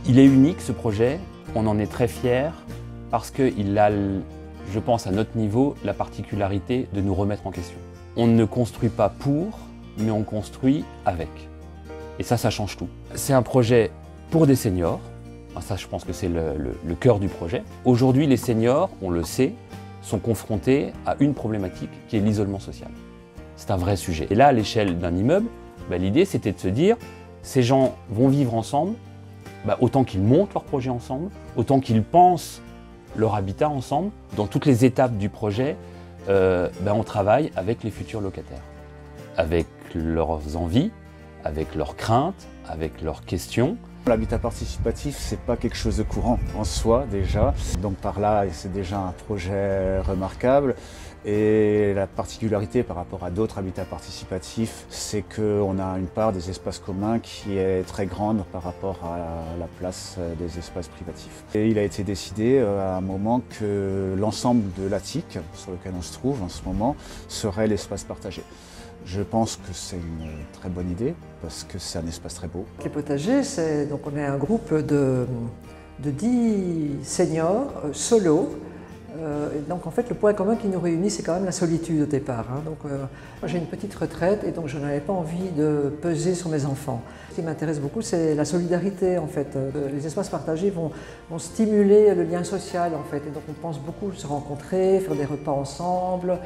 Il est unique ce projet, on en est très fiers parce qu'il a, je pense à notre niveau, la particularité de nous remettre en question. On ne construit pas pour, mais on construit avec. Et ça change tout. C'est un projet pour des seniors, ça je pense que c'est le cœur du projet. Aujourd'hui les seniors, on le sait, sont confrontés à une problématique qui est l'isolement social. C'est un vrai sujet. Et là, à l'échelle d'un immeuble, l'idée c'était de se dire, ces gens vont vivre ensemble, autant qu'ils montent leur projet ensemble, autant qu'ils pensent leur habitat ensemble. Dans toutes les étapes du projet, on travaille avec les futurs locataires, avec leurs envies, avec leurs craintes, avec leurs questions. L'habitat participatif, c'est pas quelque chose de courant en soi déjà. Donc par là, c'est déjà un projet remarquable. Et la particularité par rapport à d'autres habitats participatifs, c'est qu'on a une part des espaces communs qui est très grande par rapport à la place des espaces privatifs. Et il a été décidé à un moment que l'ensemble de l'attique sur lequel on se trouve en ce moment serait l'espace partagé. Je pense que c'est une très bonne idée parce que c'est un espace très beau. Les potagers, donc on est un groupe de 10 seniors solo. Donc en fait le point commun qui nous réunit, c'est quand même la solitude au départ. Donc moi j'ai une petite retraite et donc je n'avais pas envie de peser sur mes enfants. Ce qui m'intéresse beaucoup, c'est la solidarité en fait. Les espaces partagés vont stimuler le lien social en fait. Et donc on pense beaucoup se rencontrer, faire des repas ensemble.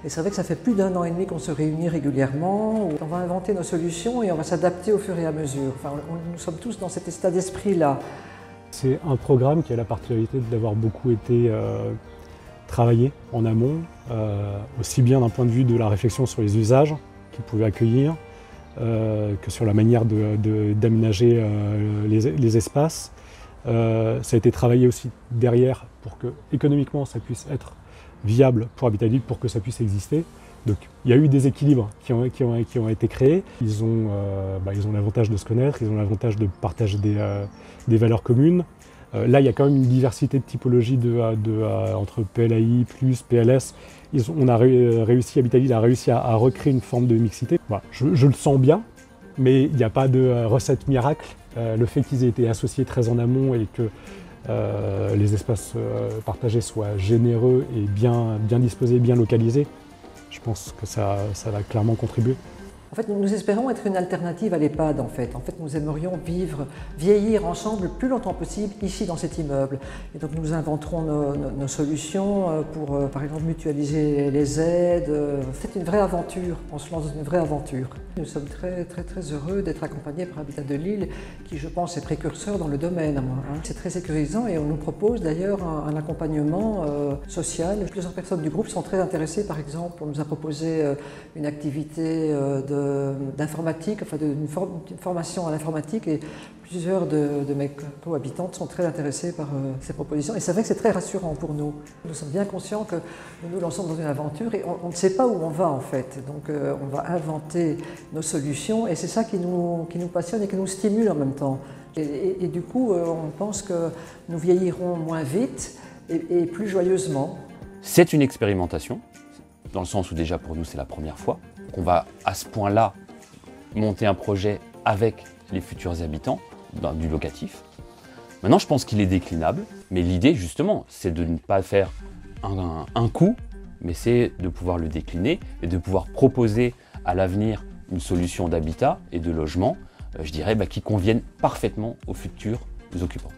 Et c'est vrai que ça fait plus d'1 an et demi qu'on se réunit régulièrement. On va inventer nos solutions et on va s'adapter au fur et à mesure. Enfin, nous sommes tous dans cet état d'esprit-là. C'est un programme qui a la particularité d'avoir beaucoup été travaillé en amont, aussi bien d'un point de vue de la réflexion sur les usages qu'il pouvait accueillir, que sur la manière d'aménager les espaces. Ça a été travaillé aussi derrière pour que économiquement ça puisse être viable pour Habitat Lille, pour que ça puisse exister. Donc il y a eu des équilibres qui ont été créés. Ils ont l'avantage de se connaître, ils ont l'avantage de partager des valeurs communes. Là, il y a quand même une diversité de typologies entre PLAI, PLS. Habitat Lille a réussi à recréer une forme de mixité. Voilà, je le sens bien, mais il n'y a pas de recette miracle. Le fait qu'ils aient été associés très en amont et que les espaces partagés soient généreux et bien disposés, bien localisés, je pense que ça va clairement contribuer. En fait, nous espérons être une alternative à l'EHPAD en fait. Nous aimerions vieillir ensemble le plus longtemps possible ici dans cet immeuble. Et donc nous inventerons nos solutions pour, par exemple, mutualiser les aides. C'est une vraie aventure, on se lance dans une vraie aventure. Nous sommes très heureux d'être accompagnés par Habitat de Lille, qui je pense est précurseur dans le domaine. C'est très sécurisant et on nous propose d'ailleurs un accompagnement social. Plusieurs personnes du groupe sont très intéressées, par exemple, on nous a proposé une activité d'informatique, une formation à l'informatique, et plusieurs de mes cohabitantes sont très intéressées par ces propositions. Et c'est vrai que c'est très rassurant pour nous. Nous sommes bien conscients que nous nous lançons dans une aventure et on ne sait pas où on va en fait. Donc on va inventer nos solutions et c'est ça qui nous passionne et qui nous stimule en même temps. Et du coup, on pense que nous vieillirons moins vite et plus joyeusement. C'est une expérimentation, dans le sens où déjà pour nous c'est la première fois. On va à ce point-là monter un projet avec les futurs habitants du locatif. Maintenant, je pense qu'il est déclinable, mais l'idée justement, c'est de ne pas faire un coup, mais c'est de pouvoir le décliner et de pouvoir proposer à l'avenir une solution d'habitat et de logement, je dirais, qui convienne parfaitement aux futurs occupants.